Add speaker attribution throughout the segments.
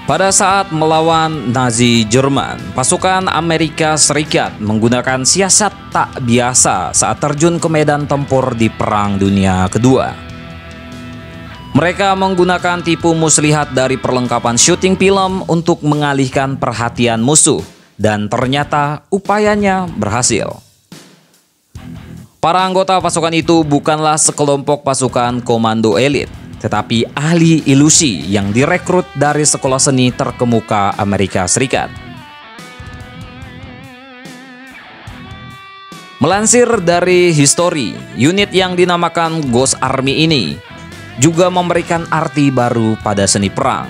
Speaker 1: Pada saat melawan Nazi Jerman, pasukan Amerika Serikat menggunakan siasat tak biasa saat terjun ke medan tempur di Perang Dunia Kedua. Mereka menggunakan tipu muslihat dari perlengkapan syuting film untuk mengalihkan perhatian musuh, dan ternyata upayanya berhasil. Para anggota pasukan itu bukanlah sekelompok pasukan komando elit, tetapi ahli ilusi yang direkrut dari sekolah seni terkemuka Amerika Serikat. Melansir dari History, unit yang dinamakan Ghost Army ini juga memberikan arti baru pada seni perang.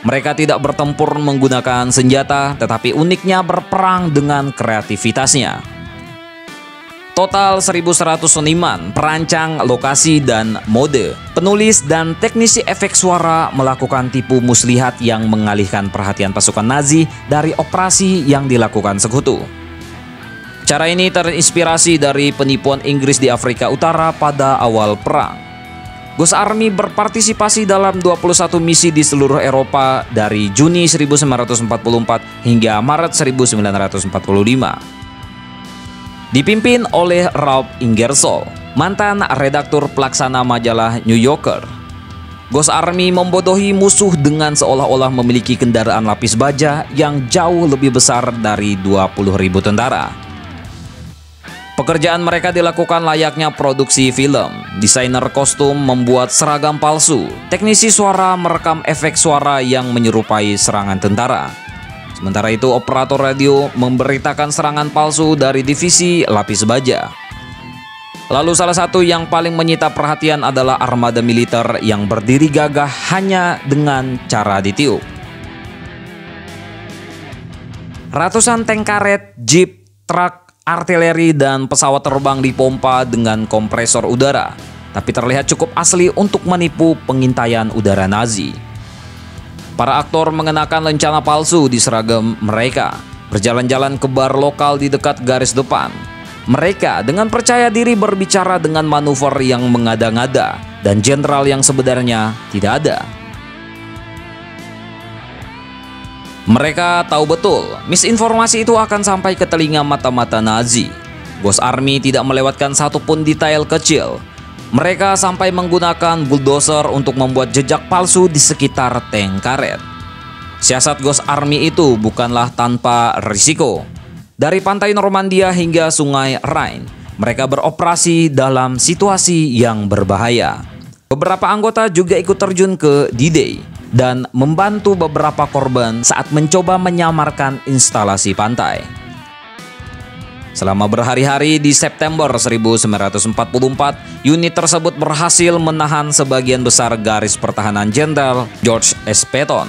Speaker 1: Mereka tidak bertempur menggunakan senjata, tetapi uniknya berperang dengan kreativitasnya. Total 1.100 seniman, perancang lokasi dan mode, penulis dan teknisi efek suara melakukan tipu muslihat yang mengalihkan perhatian pasukan Nazi dari operasi yang dilakukan sekutu. Cara ini terinspirasi dari penipuan Inggris di Afrika Utara pada awal perang. Ghost Army berpartisipasi dalam 21 misi di seluruh Eropa dari Juni 1944 hingga Maret 1945. Dipimpin oleh Ralph Ingersoll, mantan redaktur pelaksana majalah New Yorker. Ghost Army membodohi musuh dengan seolah-olah memiliki kendaraan lapis baja yang jauh lebih besar dari 20.000 tentara. Pekerjaan mereka dilakukan layaknya produksi film. Desainer kostum membuat seragam palsu. Teknisi suara merekam efek suara yang menyerupai serangan tentara. Sementara itu, operator radio memberitakan serangan palsu dari divisi lapis baja. Lalu salah satu yang paling menyita perhatian adalah armada militer yang berdiri gagah hanya dengan cara ditiup. Ratusan tank karet, jeep, truk, artileri, dan pesawat terbang dipompa dengan kompresor udara, tapi terlihat cukup asli untuk menipu pengintaian udara Nazi. Para aktor mengenakan lencana palsu di seragam mereka, berjalan-jalan ke bar lokal di dekat garis depan. Mereka dengan percaya diri berbicara dengan manuver yang mengada-ngada, dan jenderal yang sebenarnya tidak ada. Mereka tahu betul, misinformasi itu akan sampai ke telinga mata-mata Nazi. Ghost Army tidak melewatkan satupun detail kecil. Mereka sampai menggunakan bulldozer untuk membuat jejak palsu di sekitar tank karet. Siasat Ghost Army itu bukanlah tanpa risiko. Dari pantai Normandia hingga sungai Rhine, mereka beroperasi dalam situasi yang berbahaya. Beberapa anggota juga ikut terjun ke D-Day dan membantu beberapa korban saat mencoba menyamarkan instalasi pantai. Selama berhari-hari di September 1944, unit tersebut berhasil menahan sebagian besar garis pertahanan Jenderal George S. Patton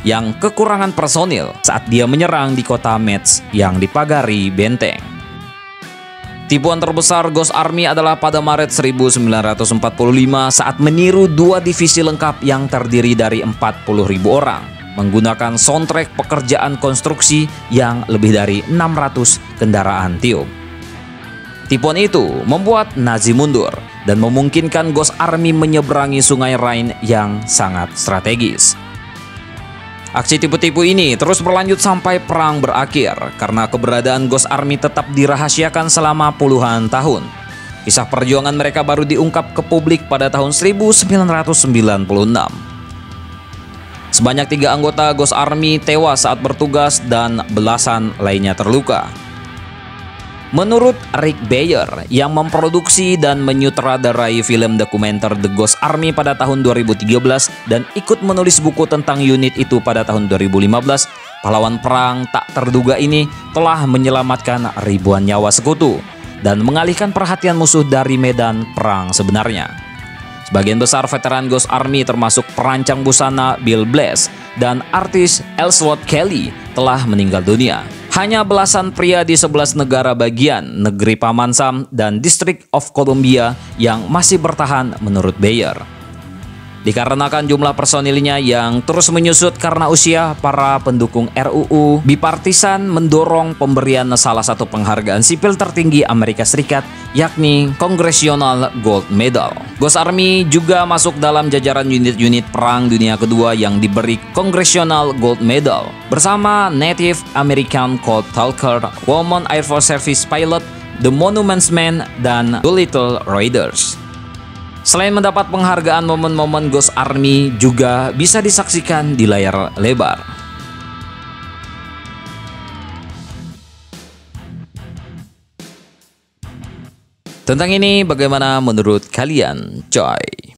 Speaker 1: yang kekurangan personil saat dia menyerang di kota Metz yang dipagari benteng. Tipuan terbesar Ghost Army adalah pada Maret 1945 saat meniru dua divisi lengkap yang terdiri dari 40.000 orang. Menggunakan soundtrack pekerjaan konstruksi yang lebih dari 600 kendaraan tiup. Tipuan itu membuat Nazi mundur dan memungkinkan Ghost Army menyeberangi sungai Rhine yang sangat strategis. Aksi tipu-tipu ini terus berlanjut sampai perang berakhir karena keberadaan Ghost Army tetap dirahasiakan selama puluhan tahun. Kisah perjuangan mereka baru diungkap ke publik pada tahun 1996. Sebanyak 3 anggota Ghost Army tewas saat bertugas dan belasan lainnya terluka. Menurut Rick Bayer yang memproduksi dan menyutradarai film dokumenter The Ghost Army pada tahun 2013 dan ikut menulis buku tentang unit itu pada tahun 2015, pahlawan perang tak terduga ini telah menyelamatkan ribuan nyawa sekutu dan mengalihkan perhatian musuh dari medan perang sebenarnya. Sebagian besar veteran Ghost Army termasuk perancang busana Bill Blass dan artis Ellsworth Kelly telah meninggal dunia. Hanya belasan pria di 11 negara bagian negeri Paman Sam dan District of Columbia yang masih bertahan menurut Bayer. Dikarenakan jumlah personilnya yang terus menyusut karena usia, para pendukung RUU bipartisan mendorong pemberian salah satu penghargaan sipil tertinggi Amerika Serikat, yakni Congressional Gold Medal. Ghost Army juga masuk dalam jajaran unit-unit Perang Dunia Kedua yang diberi Congressional Gold Medal, bersama Native American Cold Talker, Women Air Force Service Pilot, The Monuments Men, dan Doolittle Raiders. Selain mendapat penghargaan, momen-momen Ghost Army juga bisa disaksikan di layar lebar. Tentang ini bagaimana menurut kalian, coy?